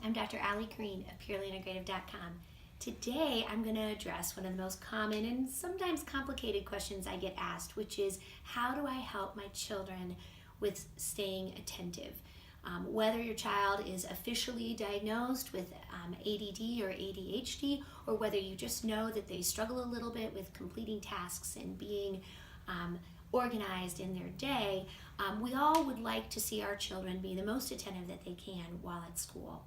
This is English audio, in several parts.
I'm Dr. Carine of PurelyIntegrative.com. Today I'm going to address one of the most common and sometimes complicated questions I get asked, which is how do I help my children with staying attentive? Whether your child is officially diagnosed with ADD or ADHD, or whether you just know that they struggle a little bit with completing tasks and being organized in their day, we all would like to see our children be the most attentive that they can while at school.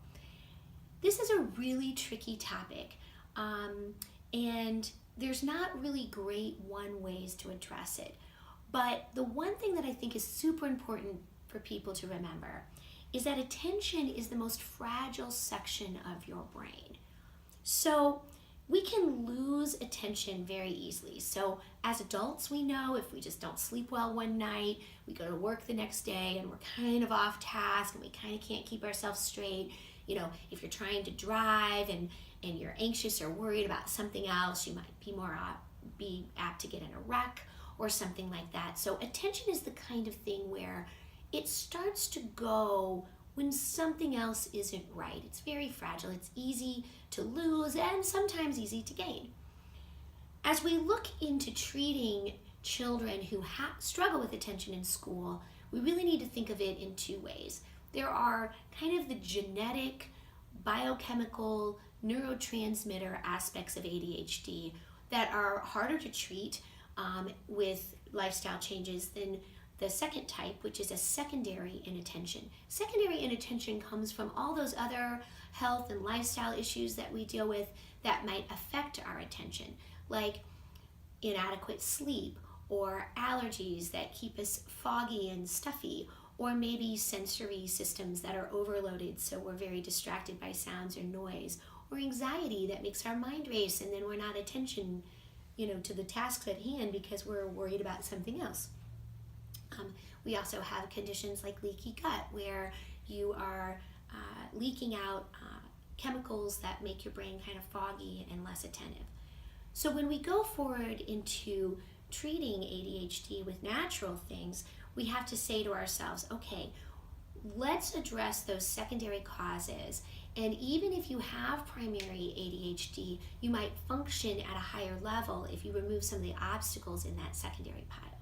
This is a really tricky topic, and there's not really great one ways to address it. But the one thing that I think is super important for people to remember is that attention is the most fragile section of your brain. So we can lose attention very easily. So as adults, we know if we just don't sleep well one night, we go to work the next day and we're kind of off task and we kind of can't keep ourselves straight. You know, if you're trying to drive and you're anxious or worried about something else, you might be apt to get in a wreck or something like that. So attention is the kind of thing where it starts to go when something else isn't right. It's very fragile. It's easy to lose and sometimes easy to gain. As we look into treating children who struggle with attention in school, we really need to think of it in two ways. There are kind of the genetic, biochemical, neurotransmitter aspects of ADHD that are harder to treat with lifestyle changes than the second type, which is a secondary inattention. Secondary inattention comes from all those other health and lifestyle issues that we deal with that might affect our attention, like inadequate sleep or allergies that keep us foggy and stuffy, or maybe sensory systems that are overloaded so we're very distracted by sounds or noise, or anxiety that makes our mind race and then we're not attention, to the tasks at hand because we're worried about something else. We also have conditions like leaky gut, where you are leaking out chemicals that make your brain kind of foggy and less attentive. So when we go forward into treating ADHD with natural things, we have to say to ourselves, okay, let's address those secondary causes. And even if you have primary ADHD, you might function at a higher level if you remove some of the obstacles in that secondary pile.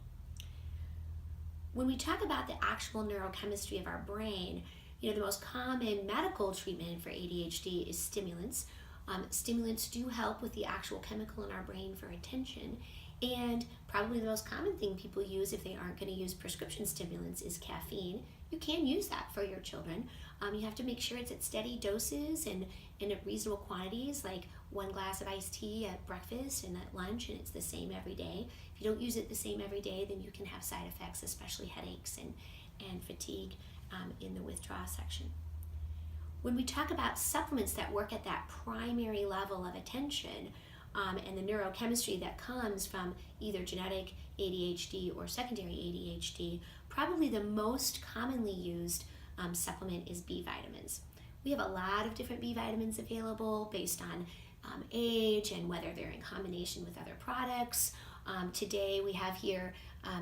When we talk about the actual neurochemistry of our brain, the most common medical treatment for ADHD is stimulants. Stimulants do help with the actual chemical in our brain for attention, and probably the most common thing people use if they aren't going to use prescription stimulants is caffeine. You can use that for your children. You have to make sure it's at steady doses and at reasonable quantities, like 1 glass of iced tea at breakfast and at lunch, and it's the same every day. If you don't use it the same every day, then you can have side effects, especially headaches and fatigue in the withdrawal section. When we talk about supplements that work at that primary level of attention and the neurochemistry that comes from either genetic ADHD or secondary ADHD, probably the most commonly used supplement is B vitamins. We have a lot of different B vitamins available based on age and whether they're in combination with other products. Today we have here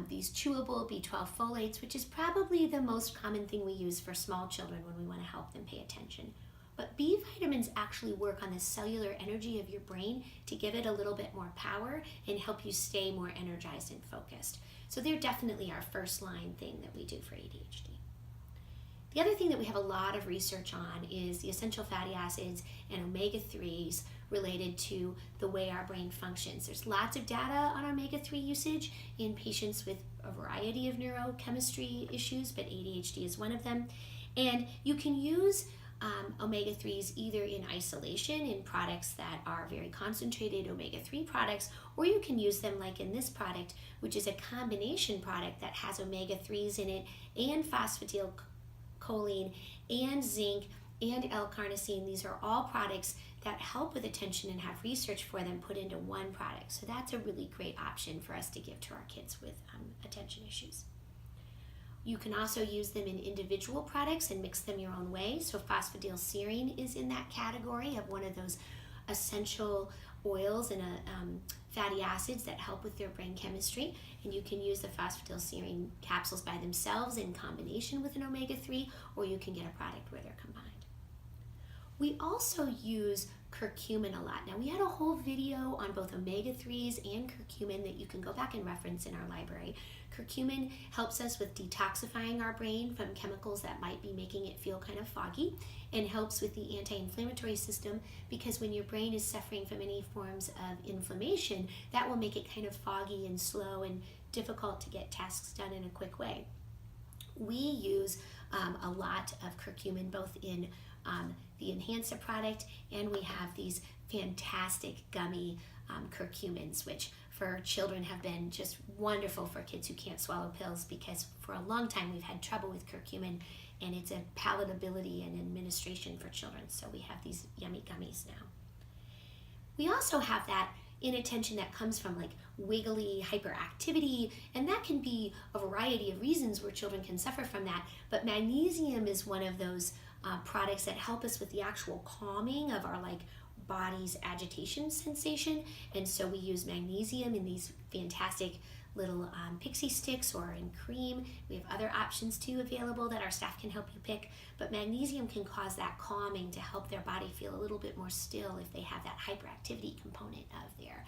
these chewable B12 folates, which is probably the most common thing we use for small children when we want to help them pay attention. But B vitamins actually work on the cellular energy of your brain to give it a little bit more power and help you stay more energized and focused. So they're definitely our first line thing that we do for ADHD. The other thing that we have a lot of research on is the essential fatty acids and omega-3s related to the way our brain functions. There's lots of data on omega-3 usage in patients with a variety of neurochemistry issues, but ADHD is one of them. And you can use omega-3s either in isolation in products that are very concentrated omega-3 products, or you can use them like in this product, which is a combination product that has omega-3s in it and phosphatidylserine and zinc and L-carnosine. These are all products that help with attention and have research for them put into one product. So that's a really great option for us to give to our kids with attention issues. You can also use them in individual products and mix them your own way. So phosphatidylserine is in that category of one of those essential oils and fatty acids that help with their brain chemistry. And you can use the phosphatidylserine capsules by themselves in combination with an omega-3, or you can get a product where they're combined. We also use curcumin a lot. Now, we had a whole video on both omega-3s and curcumin that you can go back and reference in our library. Curcumin helps us with detoxifying our brain from chemicals that might be making it feel kind of foggy, and helps with the anti-inflammatory system, because when your brain is suffering from any forms of inflammation, that will make it kind of foggy and slow and difficult to get tasks done in a quick way. We use a lot of curcumin both in the Enhancer product, and we have these fantastic gummy curcumins, which for children have been just wonderful for kids who can't swallow pills, because for a long time we've had trouble with curcumin, and it's a palatability and administration for children. So we have these yummy gummies now. We also have that inattention that comes from like wiggly hyperactivity, and that can be a variety of reasons where children can suffer from that. But magnesium is one of those products that help us with the actual calming of our like body's agitation sensation. And so we use magnesium in these fantastic little pixie sticks or in cream. We have other options too available that our staff can help you pick, but magnesium can cause that calming to help their body feel a little bit more still if they have that hyperactivity component of their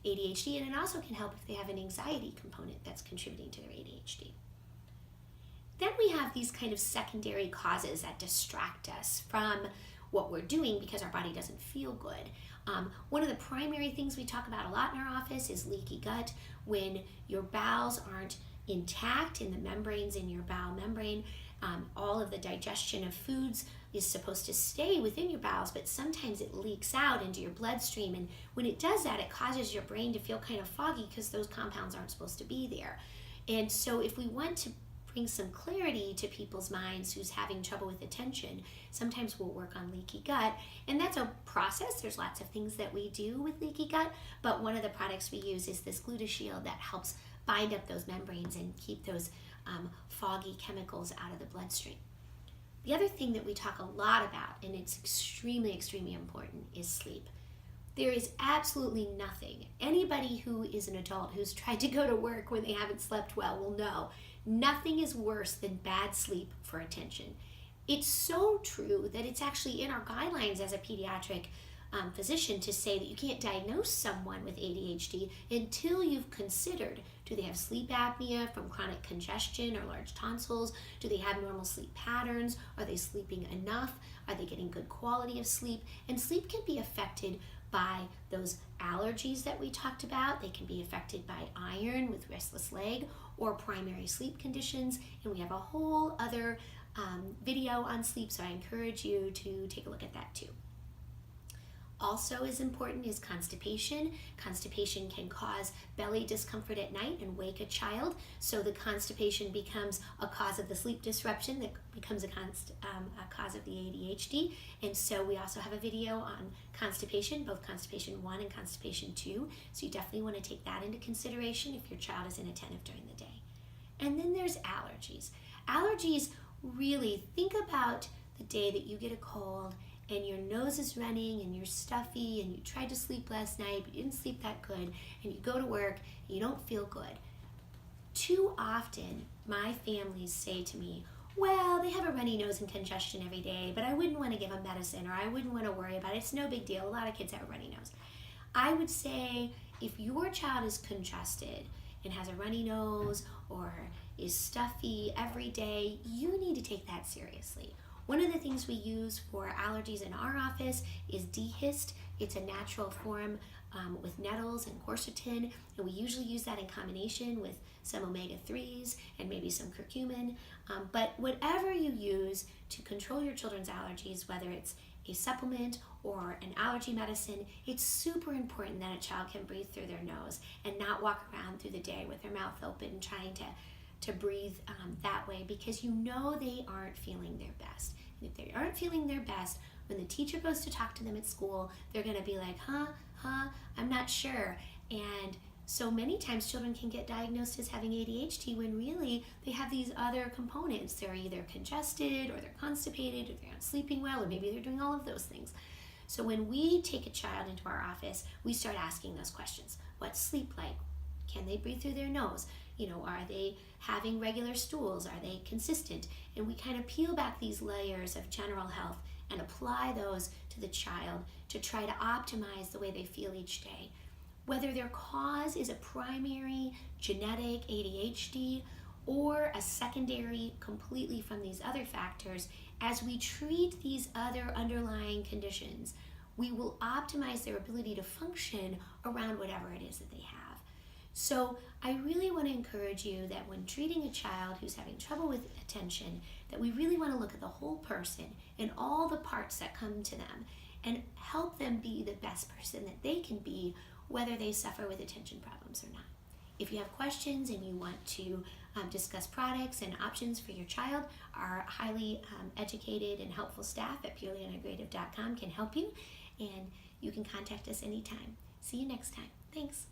ADHD, and it also can help if they have an anxiety component that's contributing to their ADHD. Then we have these kind of secondary causes that distract us from what we're doing because our body doesn't feel good. One of the primary things we talk about a lot in our office is leaky gut. When your bowels aren't intact in the membranes in your bowel membrane, all of the digestion of foods is supposed to stay within your bowels, but sometimes it leaks out into your bloodstream, and when it does that, it causes your brain to feel kind of foggy because those compounds aren't supposed to be there. And so if we want to bring some clarity to people's minds who's having trouble with attention, sometimes we'll work on leaky gut, and that's a process. There's lots of things that we do with leaky gut, but one of the products we use is this GlutatShield that helps bind up those membranes and keep those foggy chemicals out of the bloodstream. The other thing that we talk a lot about, and it's extremely, extremely important, is sleep. There is absolutely nothing. Anybody who is an adult who's tried to go to work when they haven't slept well will know nothing is worse than bad sleep for attention. It's so true that it's actually in our guidelines as a pediatric physician to say that you can't diagnose someone with ADHD until you've considered, do they have sleep apnea from chronic congestion or large tonsils? Do they have normal sleep patterns? Are they sleeping enough? Are they getting good quality of sleep? And sleep can be affected by those allergies that we talked about. They can be affected by iron with restless leg or primary sleep conditions, and we have a whole other video on sleep, so I encourage you to take a look at that too. Also as important is constipation. Constipation can cause belly discomfort at night and wake a child, so the constipation becomes a cause of the sleep disruption that becomes a cause of the ADHD. And so we also have a video on constipation, both Constipation 1 and Constipation 2, so you definitely want to take that into consideration if your child is inattentive during the day. And then there's allergies. Allergies, really think about the day that you get a cold and your nose is running and you're stuffy and you tried to sleep last night but you didn't sleep that good, and you go to work and you don't feel good. Too often my families say to me, well, they have a runny nose and congestion every day, but I wouldn't want to give them medicine, or I wouldn't want to worry about it. It's no big deal. A lot of kids have a runny nose. I would say if your child is congested and has a runny nose or is stuffy every day, you need to take that seriously. One of the things we use for allergies in our office is DHist. It's a natural form with nettles and quercetin, and we usually use that in combination with some omega-3s and maybe some curcumin. But whatever you use to control your children's allergies, whether it's a supplement or an allergy medicine, it's super important that a child can breathe through their nose and not walk around through the day with their mouth open trying to breathe that way, because you know they aren't feeling their best. And if they aren't feeling their best, when the teacher goes to talk to them at school, they're going to be like, I'm not sure. And so many times children can get diagnosed as having ADHD when really they have these other components. They're either congested or they're constipated or they're not sleeping well, or maybe they're doing all of those things. So when we take a child into our office, we start asking those questions. What's sleep like? Can they breathe through their nose? Are they having regular stools? Are they consistent? And we kind of peel back these layers of general health and apply those to the child to try to optimize the way they feel each day. Whether their cause is a primary genetic ADHD or a secondary completely from these other factors, as we treat these other underlying conditions, we will optimize their ability to function around whatever it is that they have. So I really want to encourage you that when treating a child who's having trouble with attention, that we really want to look at the whole person and all the parts that come to them and help them be the best person that they can be, whether they suffer with attention problems or not. If you have questions and you want to discuss products and options for your child, our highly educated and helpful staff at purelyintegrative.com can help you, and you can contact us anytime. See you next time. Thanks.